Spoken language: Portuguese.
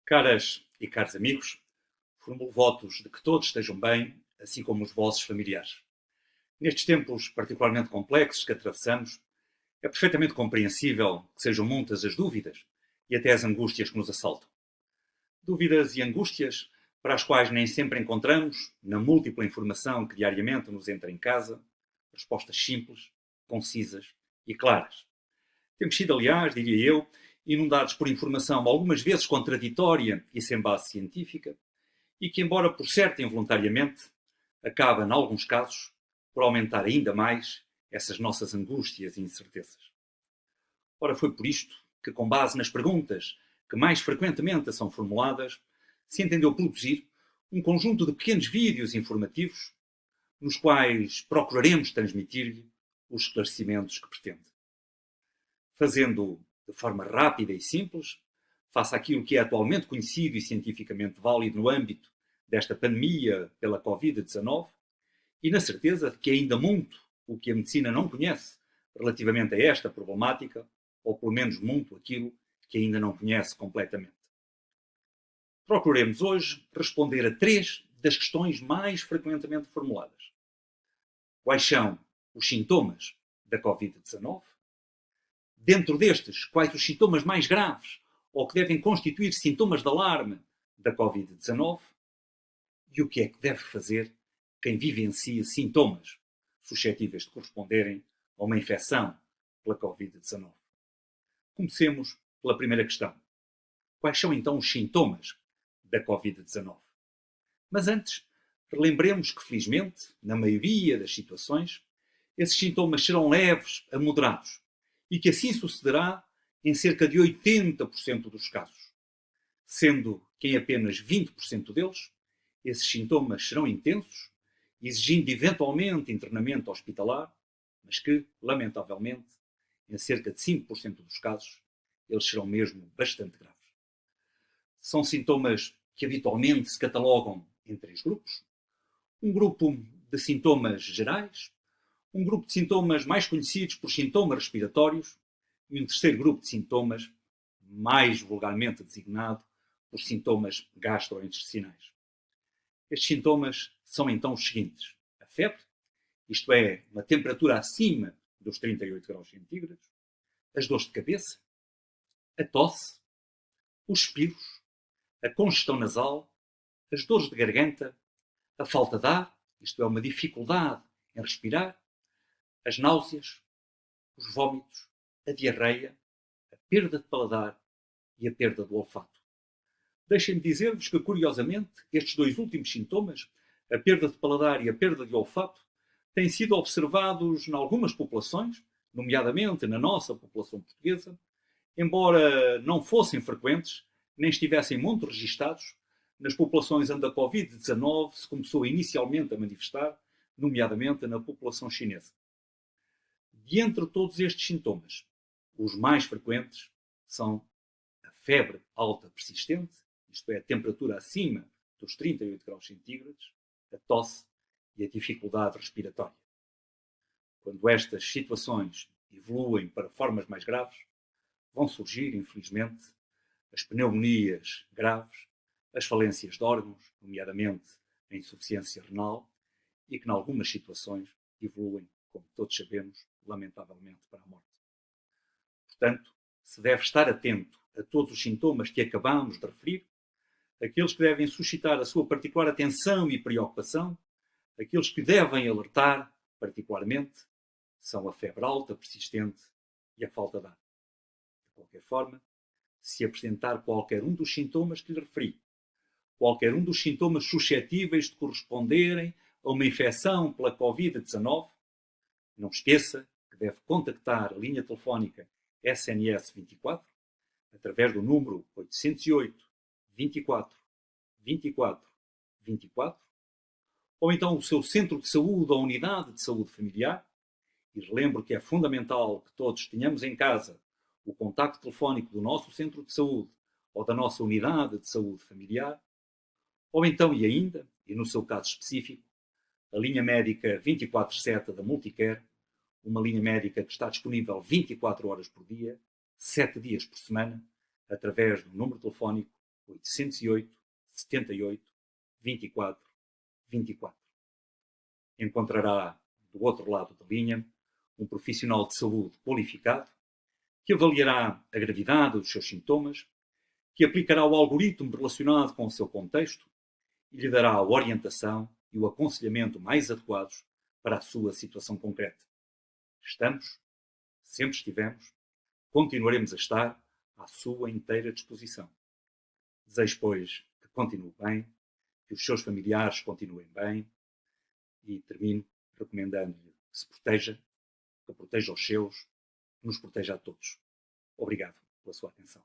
Caras e caros amigos, formulo votos de que todos estejam bem, assim como os vossos familiares. Nestes tempos particularmente complexos que atravessamos, é perfeitamente compreensível que sejam muitas as dúvidas e até as angústias que nos assaltam. Dúvidas e angústias para as quais nem sempre encontramos, na múltipla informação que diariamente nos entra em casa, respostas simples, concisas e claras. Temos sido, aliás, diria eu, inundados por informação algumas vezes contraditória e sem base científica, e que, embora por certo involuntariamente, acaba, em alguns casos, por aumentar ainda mais essas nossas angústias e incertezas. Ora, foi por isto que, com base nas perguntas que mais frequentemente são formuladas, se entendeu produzir um conjunto de pequenos vídeos informativos nos quais procuraremos transmitir-lhe os esclarecimentos que pretende. Fazendo de forma rápida e simples, face àquilo que é atualmente conhecido e cientificamente válido no âmbito desta pandemia pela Covid-19, e na certeza de que é ainda muito o que a medicina não conhece relativamente a esta problemática, ou pelo menos muito aquilo que ainda não conhece completamente. Procuremos hoje responder a três das questões mais frequentemente formuladas. Quais são os sintomas da Covid-19? Dentro destes, quais os sintomas mais graves ou que devem constituir sintomas de alarme da Covid-19? E o que é que deve fazer quem vivencia sintomas suscetíveis de corresponderem a uma infecção pela Covid-19? Comecemos pela primeira questão. Quais são então os sintomas da Covid-19? Mas antes, relembremos que, felizmente, na maioria das situações, esses sintomas serão leves a moderados e que assim sucederá em cerca de 80% dos casos, sendo que em apenas 20% deles esses sintomas serão intensos, exigindo eventualmente internamento hospitalar, mas que, lamentavelmente, em cerca de 5% dos casos, eles serão mesmo bastante graves. São sintomas que habitualmente se catalogam em três grupos. Um grupo de sintomas gerais, um grupo de sintomas mais conhecidos por sintomas respiratórios e um terceiro grupo de sintomas, mais vulgarmente designado por sintomas gastrointestinais. Estes sintomas são então os seguintes: a febre, isto é, uma temperatura acima dos 38 graus centígrados, as dores de cabeça, a tosse, os espirros, a congestão nasal, as dores de garganta, a falta de ar, isto é, uma dificuldade em respirar, as náuseas, os vômitos, a diarreia, a perda de paladar e a perda do olfato. Deixem-me dizer-vos que, curiosamente, estes dois últimos sintomas, a perda de paladar e a perda de olfato, têm sido observados em algumas populações, nomeadamente na nossa população portuguesa, embora não fossem frequentes, nem estivessem muito registados nas populações onde a Covid-19 se começou inicialmente a manifestar, nomeadamente na população chinesa. De entre todos estes sintomas, os mais frequentes são a febre alta persistente, isto é, a temperatura acima dos 38 graus centígrados, a tosse e a dificuldade respiratória. Quando estas situações evoluem para formas mais graves, vão surgir, infelizmente, as pneumonias graves, as falências de órgãos, nomeadamente a insuficiência renal, e que, em algumas situações, evoluem, como todos sabemos, lamentavelmente, para a morte. Portanto, se deve estar atento a todos os sintomas que acabamos de referir, aqueles que devem suscitar a sua particular atenção e preocupação, aqueles que devem alertar, particularmente, são a febre alta persistente e a falta de ar. De qualquer forma, se apresentar qualquer um dos sintomas que lhe referi, qualquer um dos sintomas suscetíveis de corresponderem a uma infecção pela Covid-19, não esqueça que deve contactar a linha telefónica SNS 24, através do número 808 24 24 24, ou então o seu centro de saúde ou unidade de saúde familiar, e relembro que é fundamental que todos tenhamos em casa o contacto telefónico do nosso centro de saúde ou da nossa unidade de saúde familiar, ou então, e ainda, e no seu caso específico, a linha médica 24/7 da Multicare, uma linha médica que está disponível 24 horas por dia, 7 dias por semana, através do número telefónico 808 78 24 24. Encontrará do outro lado da linha um profissional de saúde qualificado que avaliará a gravidade dos seus sintomas, que aplicará o algoritmo relacionado com o seu contexto e lhe dará a orientação e o aconselhamento mais adequados para a sua situação concreta. Estamos, sempre estivemos, continuaremos a estar à sua inteira disposição. Desejo, pois, que continue bem, que os seus familiares continuem bem e termino recomendando-lhe que se proteja, que proteja os seus, que nos proteja a todos. Obrigado pela sua atenção.